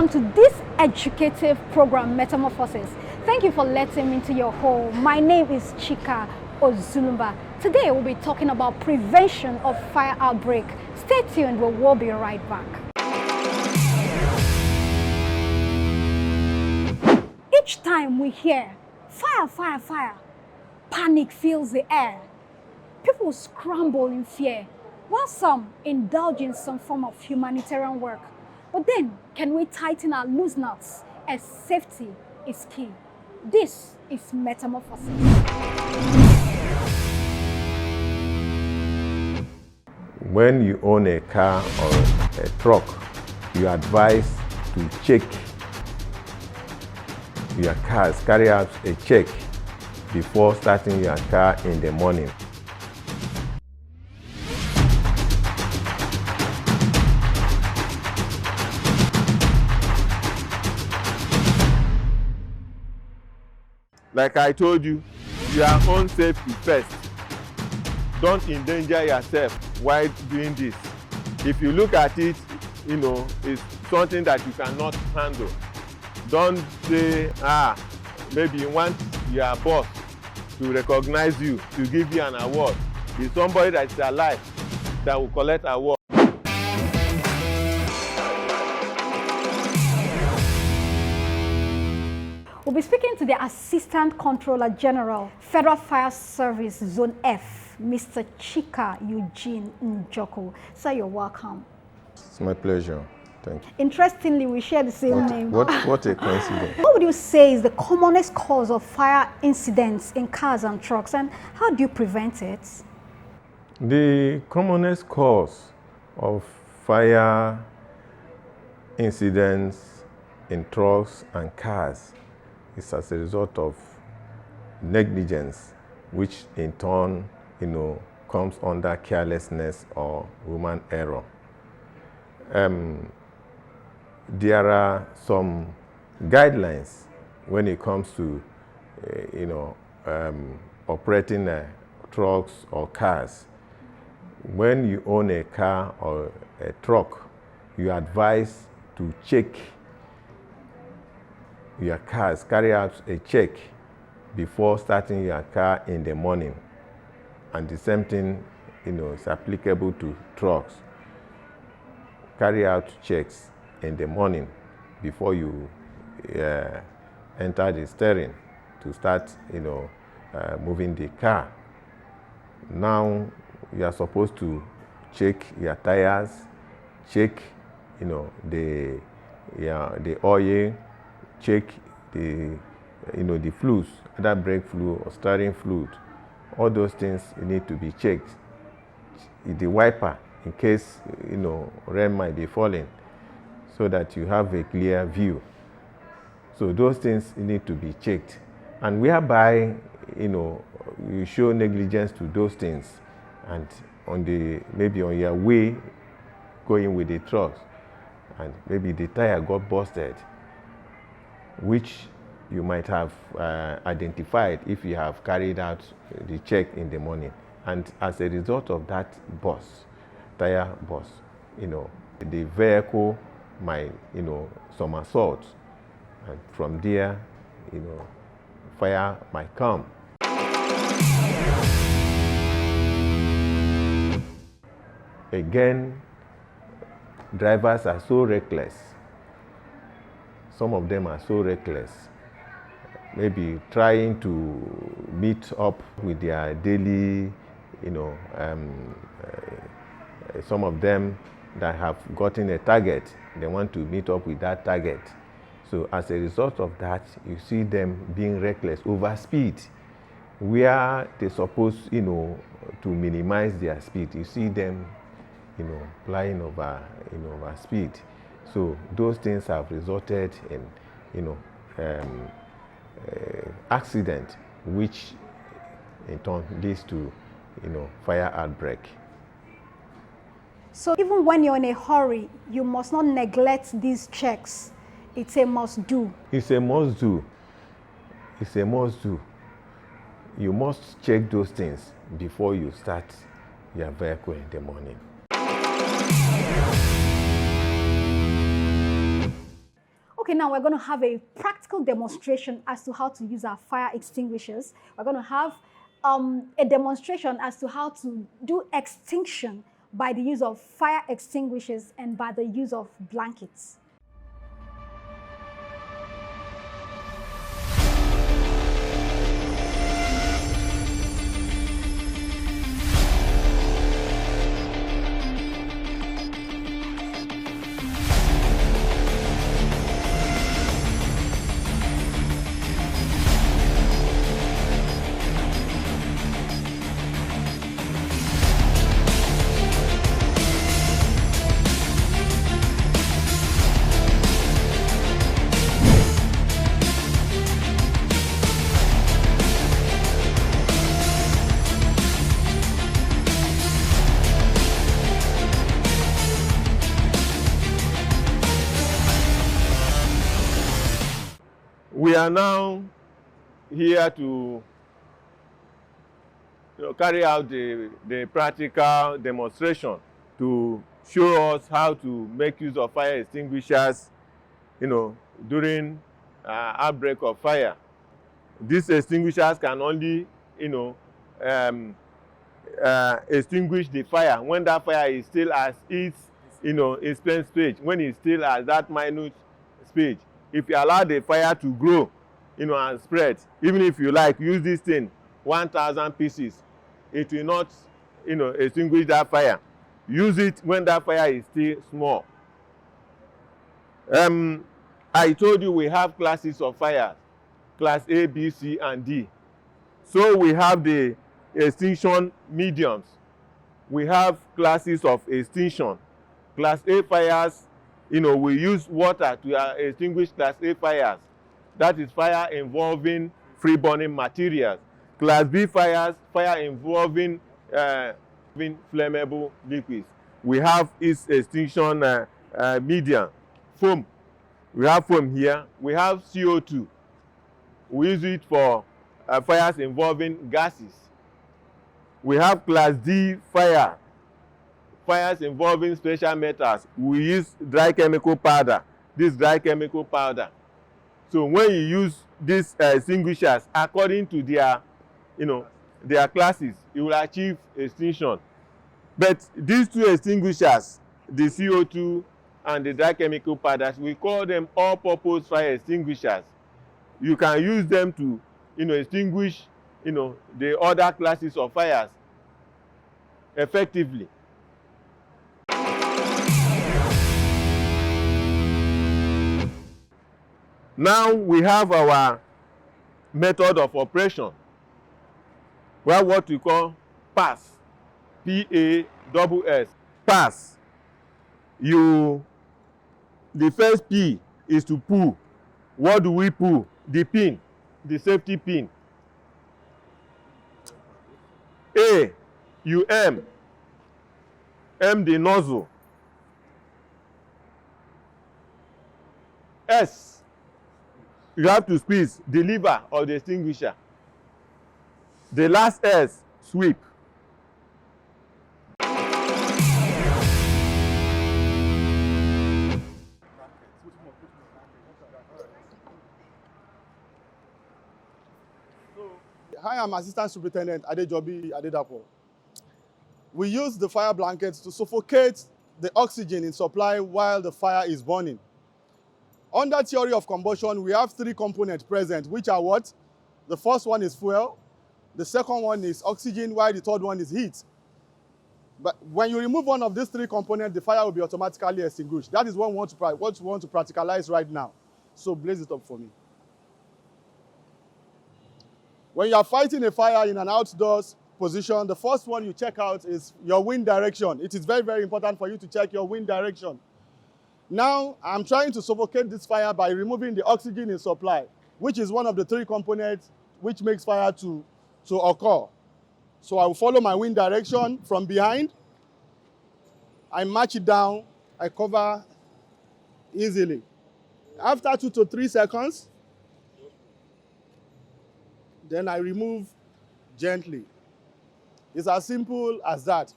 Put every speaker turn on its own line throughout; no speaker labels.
welcome to this educative program, Metamorphosis. Thank you for letting me into your home. My name is Chika Ozulumba. Today we'll be talking about prevention of fire outbreak. Stay tuned, we'll be right back. Each time we hear fire, fire, fire, panic fills the air. People scramble in fear, while some indulge in some form of humanitarian work. But then, can we tighten our loose knots as safety is key? This is Metamorphosis.
When you own a car or a truck, you are advised to check your cars, carry out a check before starting your car in the morning. Like I told you, your own safety first. Don't endanger yourself while doing this. If you look at it, it's something that you cannot handle. Don't say, maybe you want your boss to recognize you, to give you an award. It's somebody that is alive that will collect award.
We'll be speaking to the Assistant Controller General, Federal Fire Service Zone F, Mr. Chika Eugene Njoko. Sir, you're welcome.
It's my pleasure. Thank you.
Interestingly, we share the same name.
What a coincidence.
What would you say is the commonest cause of fire incidents in cars and trucks, and how do you prevent it?
The commonest cause of fire incidents in trucks and cars is as a result of negligence, which in turn, comes under carelessness or human error. There are some guidelines when it comes to, operating trucks or cars. When you own a car or a truck, you are advised to check your cars, carry out a check before starting your car in the morning. And the same thing, is applicable to trucks. Carry out checks in the morning before you enter the steering to start, moving the car. Now, you are supposed to check your tires, check, the oil, check the fluids, either brake fluid or steering fluid. All those things need to be checked. The wiper, in case, rain might be falling, so that you have a clear view. So those things need to be checked. And whereby, you show negligence to those things, and maybe on your way going with the trucks, and maybe the tire got busted, which you might have identified if you have carried out the check in the morning. And as a result of that tire burst, the vehicle might, somersault, and from there, fire might come. Again, drivers are so reckless. Some of them are so reckless, maybe trying to meet up with their daily, some of them that have gotten a target, they want to meet up with that target. So as a result of that, you see them being reckless, over speed, where they're supposed, to minimize their speed. You see them, flying over speed. So those things have resulted in, accident, which in turn leads to, fire outbreak.
So even when you're in a hurry, you must not neglect these checks. It's a must do.
It's a must do. It's a must do. You must check those things before you start your vehicle in the morning.
Okay, now we're going to have a practical demonstration as to how to use our fire extinguishers. We're going to have a demonstration as to how to do extinction by the use of fire extinguishers and by the use of blankets.
We are now here to carry out the practical demonstration to show us how to make use of fire extinguishers, during outbreak of fire. These extinguishers can only, extinguish the fire when that fire is still at its, infant stage, when it's still at that minute stage. If you allow the fire to grow, and spread, even if you like use this thing 1,000 pieces, it will not, extinguish that fire. Use it when that fire is still small. I told you we have classes of fires, class A, B, C, and D. So we have the extinction mediums. We have classes of extinction. Class A fires, we use water to extinguish class A fires. That is fire involving free burning materials. Class B fires, fire involving flammable liquids. We have its extinction medium, foam. We have foam here. We have CO2. We use it for fires involving gases. We have class D fires involving special metals. We use dry chemical powder. This dry chemical powder. So when you use these extinguishers according to their, their classes, you will achieve extinction. But these two extinguishers, the CO2 and the dry chemical powders, we call them all-purpose fire extinguishers. You can use them to, extinguish, the other classes of fires effectively. Now we have our method of operation. We have what we call pass, P-A-S-S, pass. The first P is to pull. What do we pull? The pin, the safety pin. A, you M the nozzle. S, you have to squeeze the lever of the extinguisher. The last S, sweep.
Hi, I'm Assistant Superintendent Adejobi Adedapo. We use the fire blankets to suffocate the oxygen in supply while the fire is burning. Under theory of combustion, we have three components present, which are what? The first one is fuel, the second one is oxygen, while the third one is heat. But when you remove one of these three components, the fire will be automatically extinguished. That is what we want to practicalize right now. So blaze it up for me. When you are fighting a fire in an outdoors position, the first one you check out is your wind direction. It is very, very important for you to check your wind direction. Now, I'm trying to suffocate this fire by removing the oxygen in supply, which is one of the three components which makes fire to occur. So I will follow my wind direction from behind. I march it down. I cover easily. After 2 to 3 seconds, then I remove gently. It's as simple as that.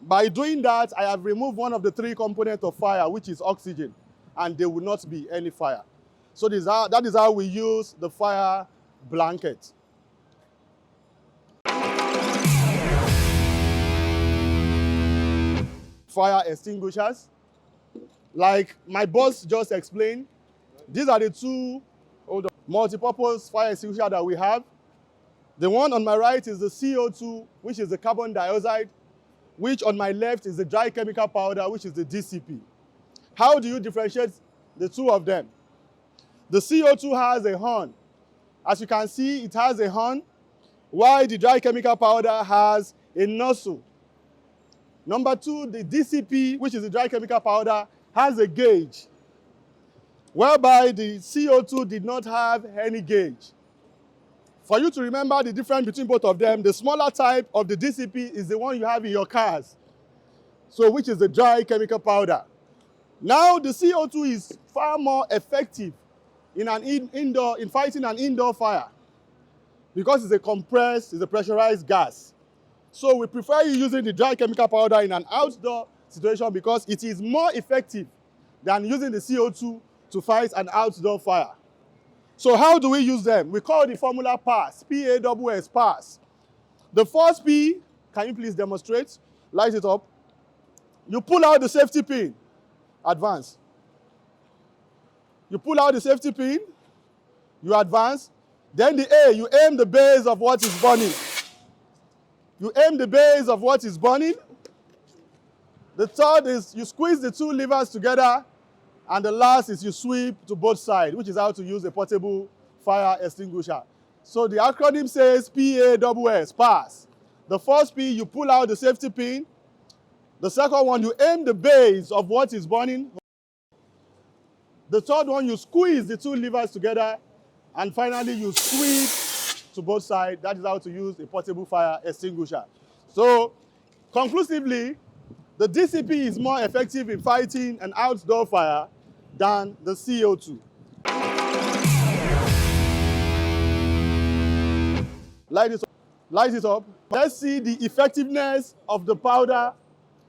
By doing that, I have removed one of the three components of fire, which is oxygen, and there will not be any fire. So that is how we use the fire blanket. Fire extinguishers. Like my boss just explained, these are the two multi-purpose fire extinguishers that we have. The one on my right is the CO2, which is the carbon dioxide, which on my left is the dry chemical powder, which is the DCP. How do you differentiate the two of them? The CO2 has a horn. As you can see, it has a horn, while the dry chemical powder has a nozzle. Number two, the DCP, which is the dry chemical powder, has a gauge, whereby the CO2 did not have any gauge. For you to remember the difference between both of them, the smaller type of the DCP is the one you have in your cars, so which is the dry chemical powder. Now, the CO2 is far more effective in fighting an indoor fire because it's a pressurized gas. So we prefer you using the dry chemical powder in an outdoor situation because it is more effective than using the CO2 to fight an outdoor fire. So how do we use them? We call the formula PASS, P-A-S-S, PASS. The first P, can you please demonstrate? Light it up. You pull out the safety pin. Advance. You pull out the safety pin. You advance. Then the A, you aim the base of what is burning. You aim the base of what is burning. The third is you squeeze the two levers together. And the last is you sweep to both sides, which is how to use a portable fire extinguisher. So the acronym says PASS, PASS. The first P, you pull out the safety pin. The second one, you aim the base of what is burning. The third one, you squeeze the two levers together. And finally, you sweep to both sides. That is how to use a portable fire extinguisher. So conclusively, the DCP is more effective in fighting an outdoor fire than the CO2. Light it up. Let's see the effectiveness of the powder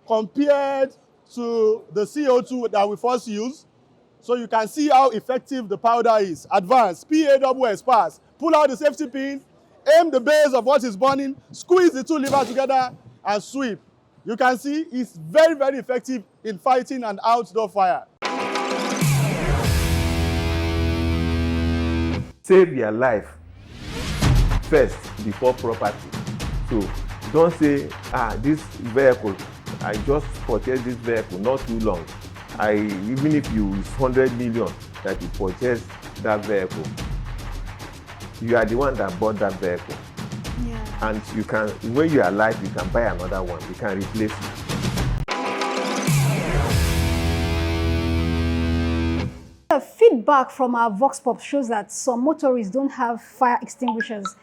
compared to the CO2 that we first used. So you can see how effective the powder is. Advance, PASS, PASS. Pull out the safety pin, aim the base of what is burning, squeeze the two levers together, and sweep. You can see it's very, very effective in fighting an outdoor fire.
Save your life first before property. So don't say, this vehicle, I just purchased this vehicle not too long. Even if you use 100 million that you purchased that vehicle, you are the one that bought that vehicle. Yeah. And you can, when you are alive, you can buy another one. You can replace it.
The feedback from our Vox Pop shows that some motorists don't have fire extinguishers,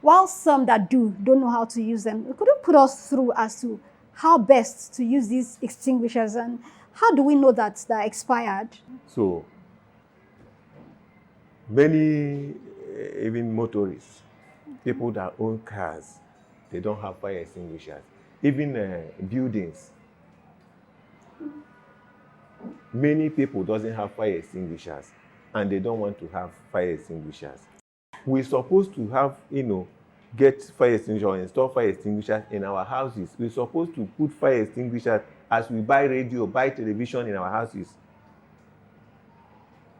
while some that don't know how to use them. Could you put us through as to how best to use these extinguishers and how do we know that they're expired?
So, many, even motorists, people that own cars, they don't have fire extinguishers. Even buildings, many people doesn't have fire extinguishers and they don't want to have fire extinguishers. We're supposed to have, get fire extinguishers, install fire extinguishers in our houses. We're supposed to put fire extinguishers as we buy radio, buy television in our houses.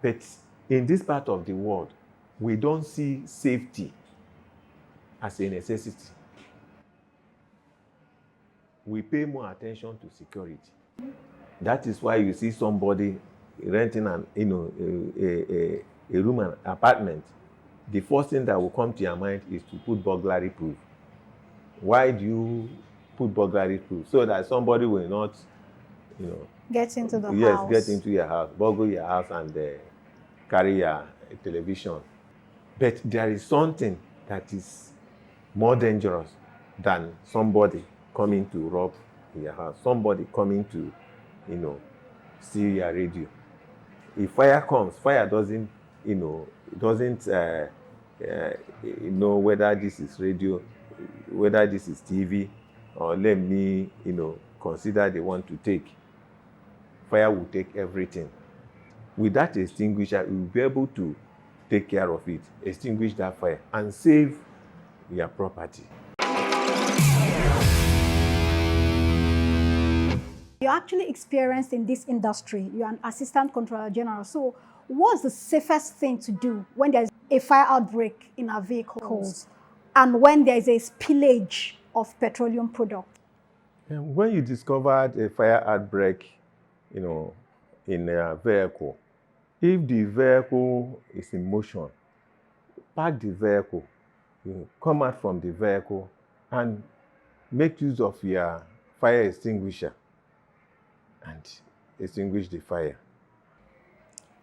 But in this part of the world, we don't see safety as a necessity. We pay more attention to security. That is why you see somebody renting a room, an apartment. The first thing that will come to your mind is to put burglary proof. Why do you put burglary proof? So that somebody will not,
get into the house.
Yes, get into your house, burgle your house and carry your television. But there is something that is more dangerous than somebody coming to rob your house, somebody coming to, steal your radio. If fire comes, fire doesn't, know whether this is radio, whether this is TV, or let me, consider they want to take. Fire will take everything. with that extinguisher, you will be able to take care of it, extinguish that fire, and save your property.
You're actually experienced in this industry. You're an assistant controller general. So what's the safest thing to do when there's a fire outbreak in our vehicles and when there's a spillage of petroleum product?
And when you discovered a fire outbreak, in a vehicle, if the vehicle is in motion, park the vehicle, come out from the vehicle and make use of your fire extinguisher and extinguish the fire.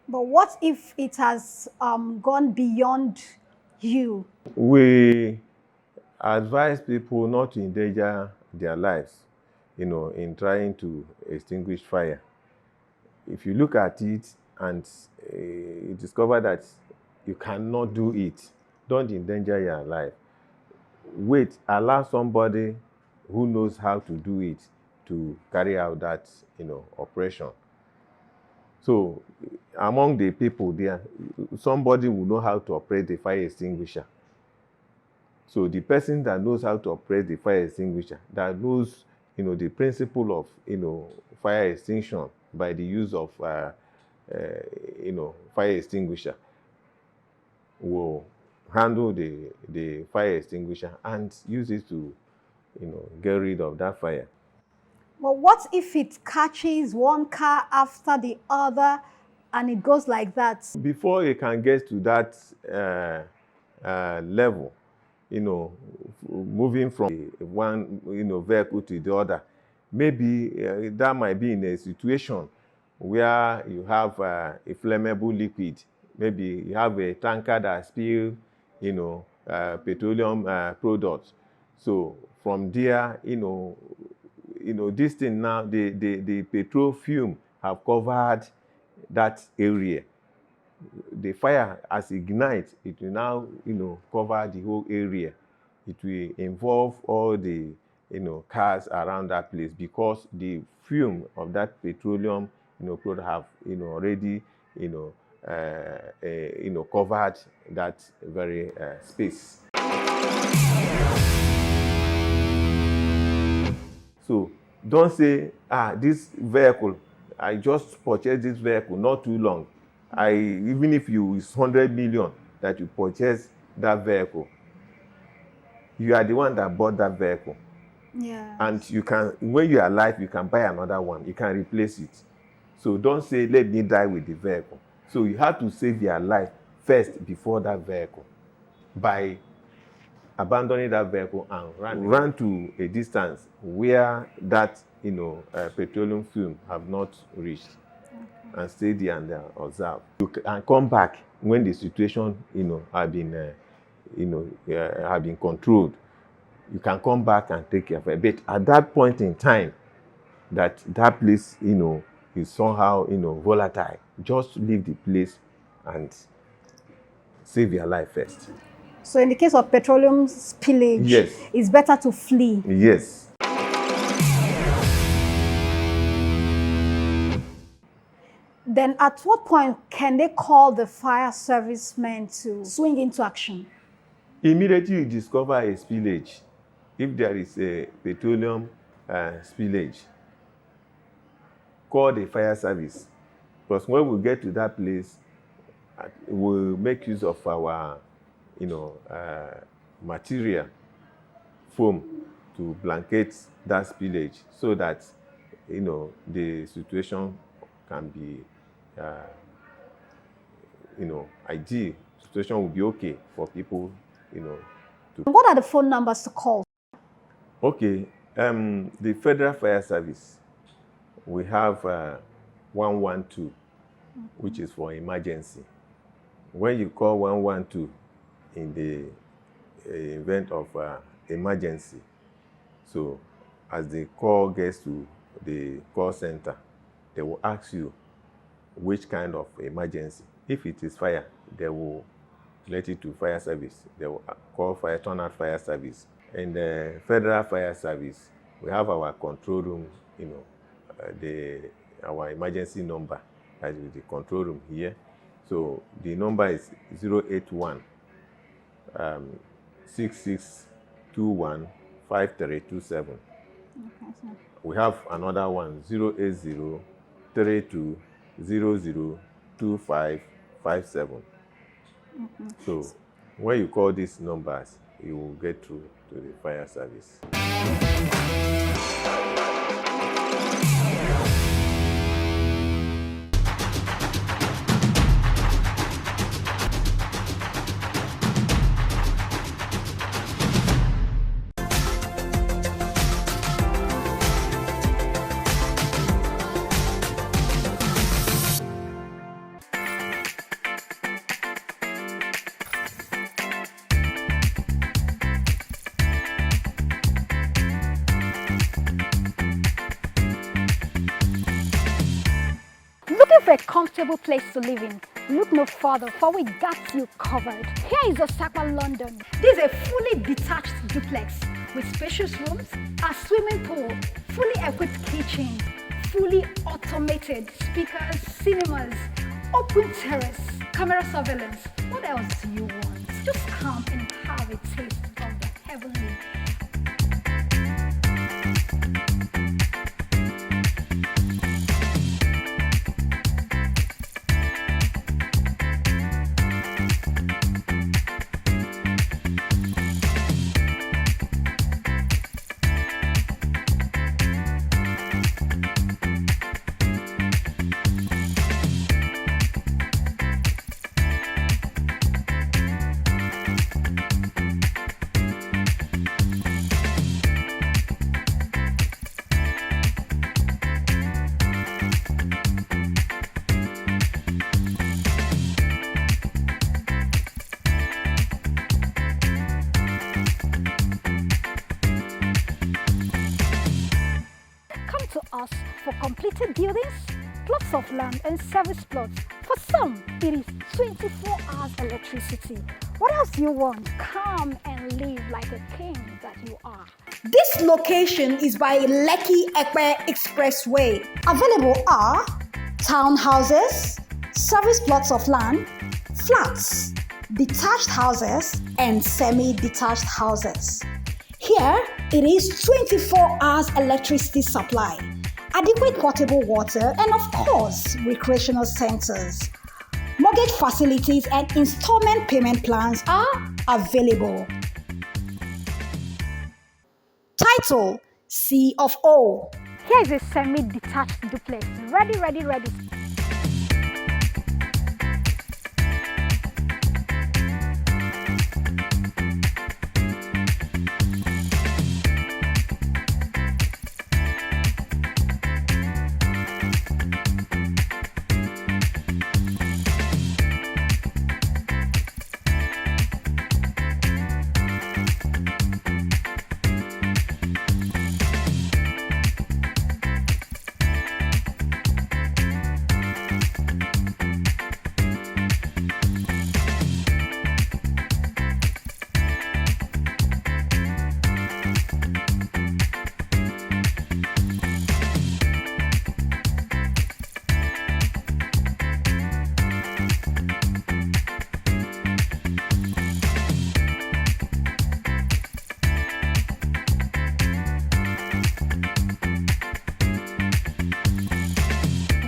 But what if it has gone beyond you?
We advise people not to endanger their lives, in trying to extinguish fire. If you look at it and you discover that you cannot do it, don't endanger your life. Wait, allow somebody who knows how to do it to carry out that, operation. So among the people there, somebody will know how to operate the fire extinguisher. So the person that knows how to operate the fire extinguisher, that knows, the principle of, fire extinction by the use of, fire extinguisher, will handle the fire extinguisher and use it to, get rid of that fire.
But what if it catches one car after the other and it goes like that?
Before it can get to that level, moving from one, vehicle to the other, maybe that might be in a situation where you have a flammable liquid. Maybe you have a tanker that spills, petroleum products. So from there, this thing now, the petrol fume have covered that area. The fire, as ignites, it will now, cover the whole area. It will involve all the, cars around that place, because the fume of that petroleum, product have, already, covered that very space. So don't say, this vehicle, I just purchased this vehicle not too long. Even if it's 100 million that you purchase that vehicle, you are the one that bought that vehicle.
Yeah.
And you can, when you are alive, you can buy another one. You can replace it. So don't say, let me die with the vehicle. So you have to save your life first before that vehicle by abandoning that vehicle and run to a distance where that, petroleum fume have not reached. Okay. And stay there and observe. You can come back when the situation, have been, have been controlled. You can come back and take care of it. But at that point in time, that place, is somehow, volatile, just leave the place and save your life first.
So in the case of petroleum spillage,
yes,
it's better to flee.
Yes.
Then at what point can they call the fire servicemen to swing into action?
Immediately you discover a spillage. If there is a petroleum spillage, call the fire service. Because when we get to that place, we'll make use of our, material, foam, to blanket that spillage so that, the situation can be, ideal. Situation will be okay for people,
What are the phone numbers to call?
Okay, the Federal Fire Service, we have 112, which is for emergency. When you call 112 in the event of emergency, so as the call gets to the call center, they will ask you which kind of emergency. If it is fire, they will relate it to fire service. They will call turnout fire service. In the Federal Fire Service, we have our control room, our emergency number that is the control room here. So the number is 081 6621 5327.
Okay, sir.
We have another one, 080 3200 2557. So when you call these numbers, you will get through to the fire service.
Looking for a comfortable place to live in? Look no further, for we got you covered. Here is Osaka, London. This is a fully detached duplex with spacious rooms, a swimming pool, fully equipped kitchen, fully automated speakers, cinemas, open terrace, camera surveillance. What else do you want? Just come and have a taste of the heavenly. To us for completed buildings, plots of land and service plots. For some, it is 24 hours electricity. What else do you want? Come and live like a king that you are. This location is by Lekki-Epe Expressway. Available are townhouses, service plots of land, flats, detached houses, and semi-detached houses. Here, it is 24 hours electricity supply, adequate potable water, and of course, recreational centers. Mortgage facilities and installment payment plans are available. Title, C of O. Here is a semi-detached duplex. Ready.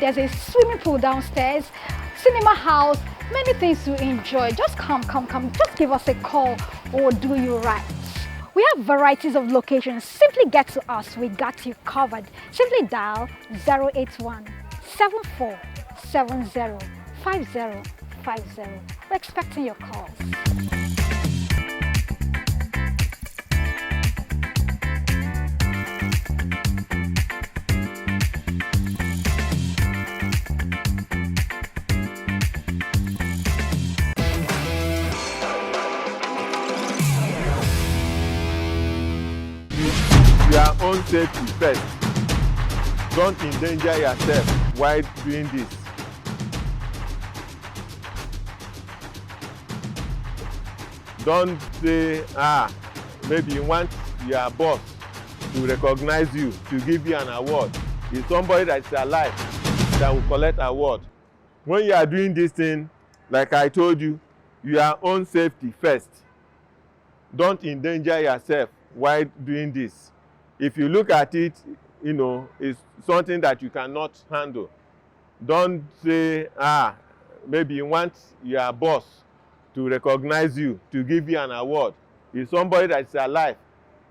There's a swimming pool downstairs, cinema house, many things to enjoy. Just come. Just give us a call or do you right. We have varieties of locations. Simply get to us. We got you covered. Simply dial 081 7470 5050. We're expecting your calls.
Your own safety first. Don't endanger yourself while doing this. Don't say, maybe you want your boss to recognize you, to give you an award. It's somebody that's alive that will collect award. when you are doing this thing, like I told you, your own safety first. Don't endanger yourself while doing this. If you look at it, you know, it's something that you cannot handle. Don't say, maybe you want your boss to recognize you, to give you an award. It's somebody that's alive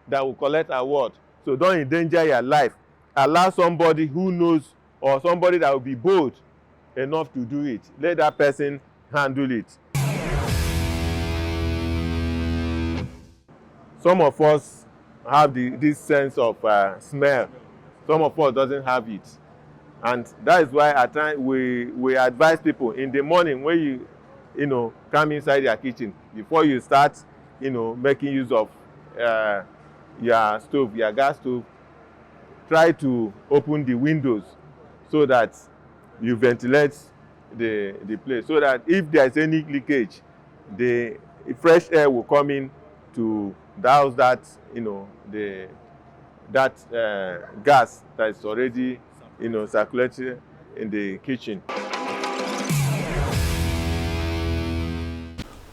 that will collect award. So don't endanger your life. Allow somebody who knows, or somebody that will be bold enough to do it. Let that person handle it. Some of us have this sense of smell. Some of us doesn't have it. And that is why at times we advise people in the morning when you know, come inside your kitchen, before you start, you know, making use of your stove, your gas stove, try to open the windows so that you ventilate the place, so that if there is any leakage, the fresh air will come in to douse that, you know, that gas that is already, you know, circulating in the kitchen.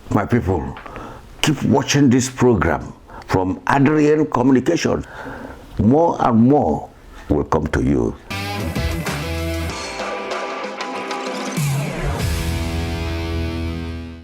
My people, keep watching this program from Adrian Communication. More and more will come to you.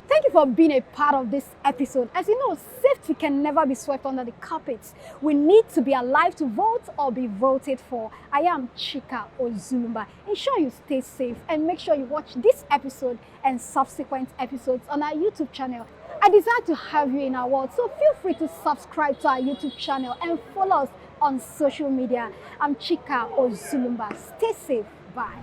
Thank you for being a part of this episode. As you know, safety can never be swept under the carpet. We need to be alive to vote or be voted for. I am Chika Ozulumba. Ensure you stay safe and make sure you watch this episode and subsequent episodes on our YouTube channel. I desire to have you in our world, so feel free to subscribe to our YouTube channel and follow us on social media. I'm Chika Ozulumba. Stay safe. Bye.